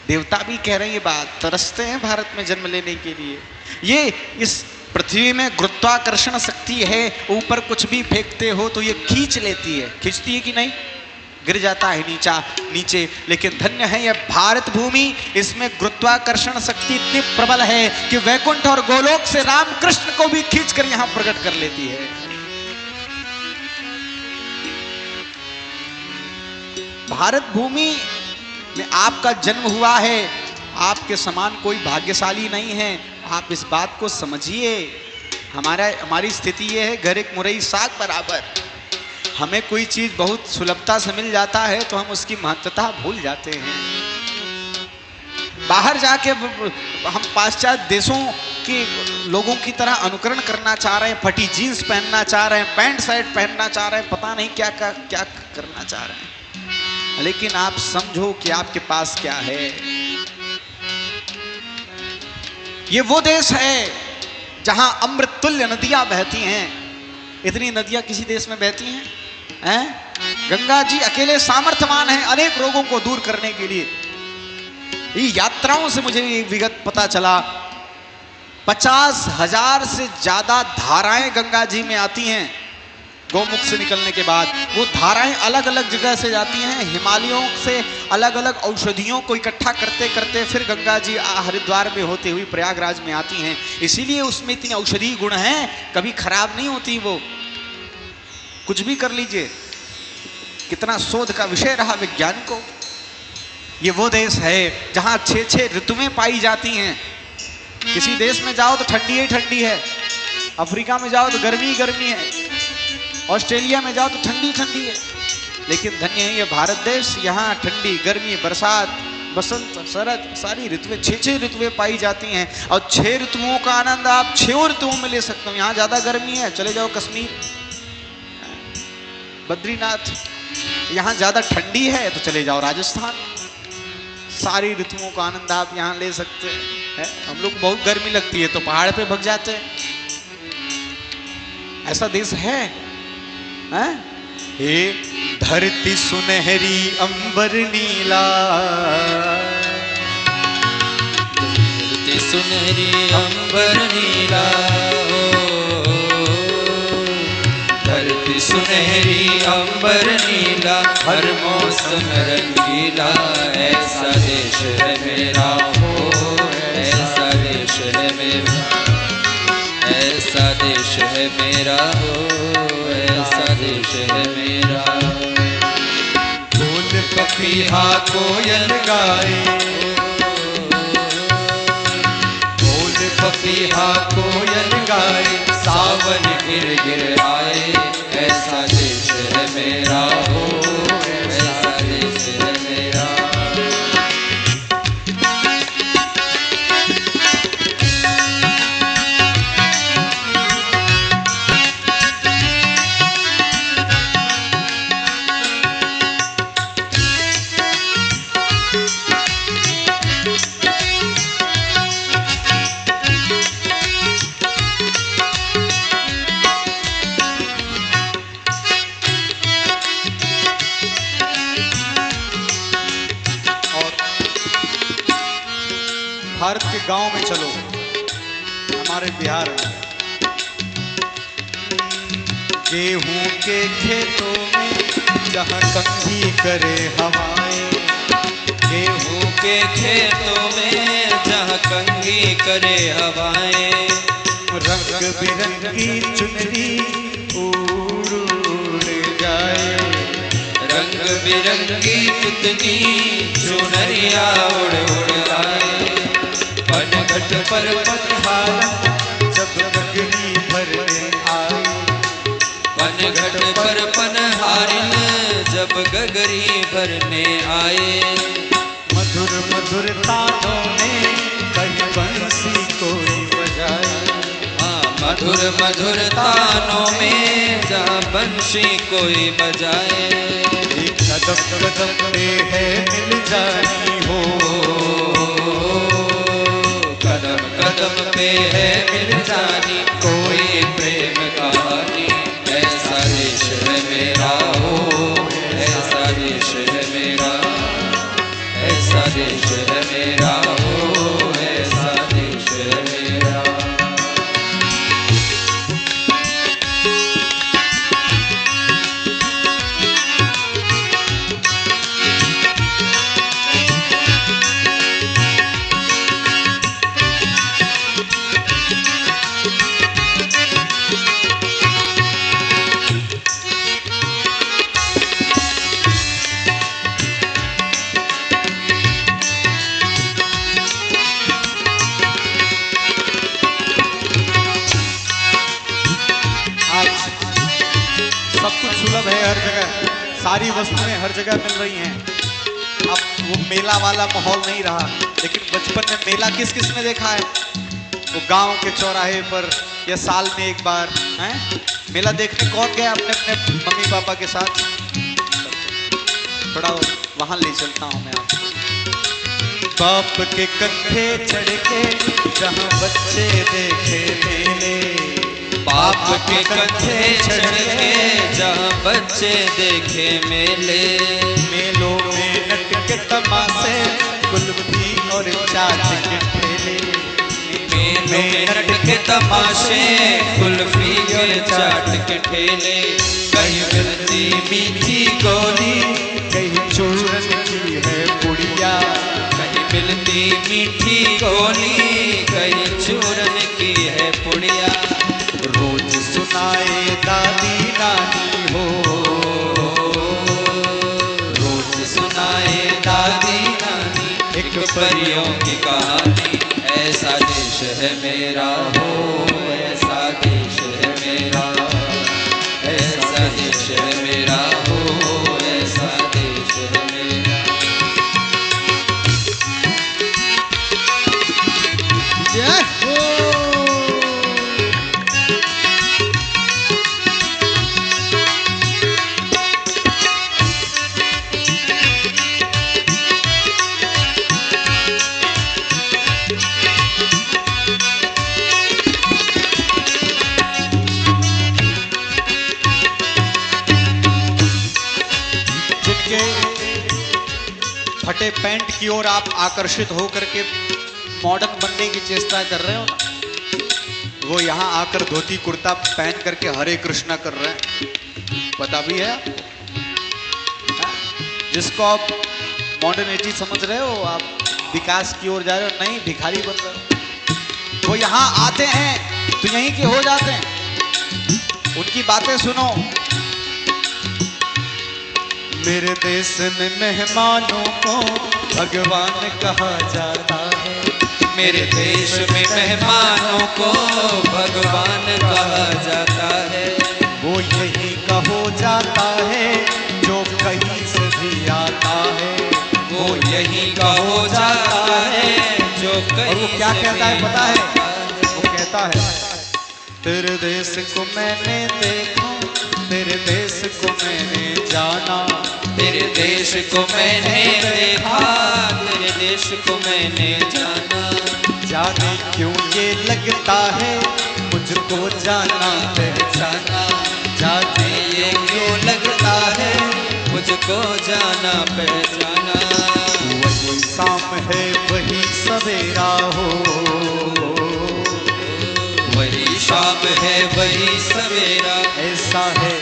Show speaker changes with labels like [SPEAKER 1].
[SPEAKER 1] देवता भी कह रहे हैं ये बात, तरसते हैं भारत में जन्म लेने के लिए। ये इस पृथ्वी में गुरुत्वाकर्षण शक्ति है, ऊपर कुछ भी फेंकते हो तो ये खींच लेती है, खींचती है कि नहीं, गिर जाता है नीचे। लेकिन धन्य है यह भारत भूमि, इसमें गुरुत्वाकर्षण शक्ति इतनी प्रबल है कि वैकुंठ और गोलोक से रामकृष्ण को भी खींचकर यहां प्रकट कर लेती है। भारत भूमि में आपका जन्म हुआ है, आपके समान कोई भाग्यशाली नहीं है, आप इस बात को समझिए। हमारी स्थिति ये है, घर एक मुरई साग बराबर। हमें कोई चीज बहुत सुलभता से मिल जाता है तो हम उसकी महत्वता भूल जाते हैं। बाहर जाके हम पाश्चात्य देशों के लोगों की तरह अनुकरण करना चाह रहे हैं, फटी जीन्स पहनना चाह रहे हैं, पैंट शर्ट पहनना चाह रहे हैं, पता नहीं क्या करना चाह रहे हैं। लेकिन आप समझो कि आपके पास क्या है। ये वो देश है जहां अमृत तुल्य नदियां बहती हैं। इतनी नदियां किसी देश में बहती हैं? गंगा जी अकेले सामर्थ्यवान हैं अनेक रोगों को दूर करने के लिए। ये यात्राओं से मुझे विगत पता चला, 50,000 से ज्यादा धाराएं गंगा जी में आती हैं। गौमुख से निकलने के बाद वो धाराएं अलग अलग जगह से जाती हैं, हिमालयों से अलग अलग औषधियों को इकट्ठा करते करते फिर गंगा जी हरिद्वार में होते हुए प्रयागराज में आती हैं। इसीलिए उसमें इतने औषधीय गुण हैं, कभी खराब नहीं होती वो। कुछ भी कर लीजिए, कितना शोध का विषय रहा वैज्ञानिकों। ये वो देश है जहां 6 ऋतुएं पाई जाती हैं। किसी देश में जाओ तो ठंडी ही ठंडी है, अफ्रीका में जाओ तो गर्मी ही गर्मी है, ऑस्ट्रेलिया में जाओ तो ठंडी ठंडी है। लेकिन धन्य है ये भारत देश, यहाँ ठंडी, गर्मी, बरसात, बसंत, शरद, सारी ऋतुएं, 6 ऋतुएं पाई जाती हैं। और 6 ऋतुओं का आनंद आप 6 ऋतुओं में ले सकते हो। यहाँ ज्यादा गर्मी है, चले जाओ कश्मीर, बद्रीनाथ। यहाँ ज्यादा ठंडी है तो चले जाओ राजस्थान। सारी ऋतुओं का आनंद आप यहाँ ले सकते हैं। हम लोग बहुत गर्मी लगती है तो पहाड़ पे भग जाते हैं। ऐसा देश है। हे धरती सुनहरी अंबर नीला, धरती सुनहरी अंबर नीला, धरती सुनहरी अंबर नीला, हर मौसम रंगीला, ऐसा देश है मेरा हो, ऐसा देश है मेरा, ऐसा देश है मेरा हो, ऐसा देश है मेरा। फूल पपीहा कोयल गाए, फूल पपीहा कोयल गाए, सावन गिर गिर आए, ऐसा देश है मेरा हो, ऐसा देश है मेरा। भारत के गांव में चलो, हमारे बिहार में गेहूं के खेतों में जहां कंघी करे हवाएं, गेहूं के खेतों में जहां कंघी करे हवाएं, रंग बिरंगी चुनरी उड़ उड़ जाए, रंग बिरंगी कितनी चुनरिया उड़ उड़ जाए। पनघट पर पनहारा जब गगरी भरने आए, पनघट पर पनहारिन जब गगरी भरने आए, मधुर मधुर तानों में कहीं बंसी कोई बजाए, मधुर मधुर तानों में जहाँ बंसी कोई बजाए। कदम कदम पे है मिल जानी हो, कदम कदम पे है मिल जानी कोई प्रेम कहानी, ऐसा देश है मेरा हो, ऐसा देश है मेरा, ऐसा देश है मेरा। सुलभ है हर जगह, सारी वस्तुएं हर जगह मिल रही हैं। अब वो मेला वाला माहौल नहीं रहा, लेकिन बचपन में मेला किस किस ने देखा है? वो गांव के चौराहे पर या साल में एक बार हैं मेला देखने कौन गया अपने अपने मम्मी पापा के साथ? थोड़ा वहां ले चलता हूं मैं आपको। बाप के कंधे चढ़ के जहां बच्चे देखे मेले,
[SPEAKER 2] बाप के कंधे चढ़ के जहां बच्चे देखे मेले,
[SPEAKER 1] मेलों में नट के तमाशे कुल्फी और चाट के ठेले,
[SPEAKER 2] मेलों में नट के तमाशे कुल्फी के चाट के ठेले, कहीं मिलती मीठी गोली,
[SPEAKER 1] कहीं चूरन की है पुड़िया,
[SPEAKER 2] कहीं मिलती मीठी गोली, कहीं चूरन की है पुड़िया।
[SPEAKER 1] रोज सुनाए दादी नानी हो,
[SPEAKER 2] रोज सुनाए दादी नानी एक परियों की कहानी, ऐसा देश है मेरा हो, ऐसा देश है मेरा, ऐसा देश है मेरा हो, ऐसा देश है मेरा।
[SPEAKER 1] जय हो। फटे पैंट की ओर आप आकर्षित होकर के मॉडर्न बनने की चेष्टा कर रहे हो ना, वो यहाँ आकर धोती कुर्ता पहन करके हरे कृष्णा कर रहे हैं, पता भी है आपको? जिसको आप मॉडर्निटी समझ रहे हो, आप विकास की ओर जा रहे हो, नहीं भिखारी बन रहे हो। वो यहाँ आते हैं तो यहीं के हो जाते हैं, उनकी बातें सुनो। मेरे देश में मेहमानों को भगवान कहा जाता है,
[SPEAKER 2] मेरे देश में मेहमानों को भगवान कहा जाता है,
[SPEAKER 1] वो यही का हो जाता है जो कहीं से भी आता है,
[SPEAKER 2] वो यही का हो जाता है जो कहीं।
[SPEAKER 1] और वो क्या कहता है पता है? वो कहता है तेरे देश को मैंने देखा, तेरे देश को मैंने जाना,
[SPEAKER 2] तेरे देश को मैंने देखा, तेरे देश को मैंने जाना,
[SPEAKER 1] जाने क्यों ये लगता है मुझको जाना पहचाना,
[SPEAKER 2] जाने ये क्यों लगता है मुझको जाना पहचाना।
[SPEAKER 1] वही शाम है वही सवेरा हो,
[SPEAKER 2] वही शाम है वही सवेरा,
[SPEAKER 1] ऐसा है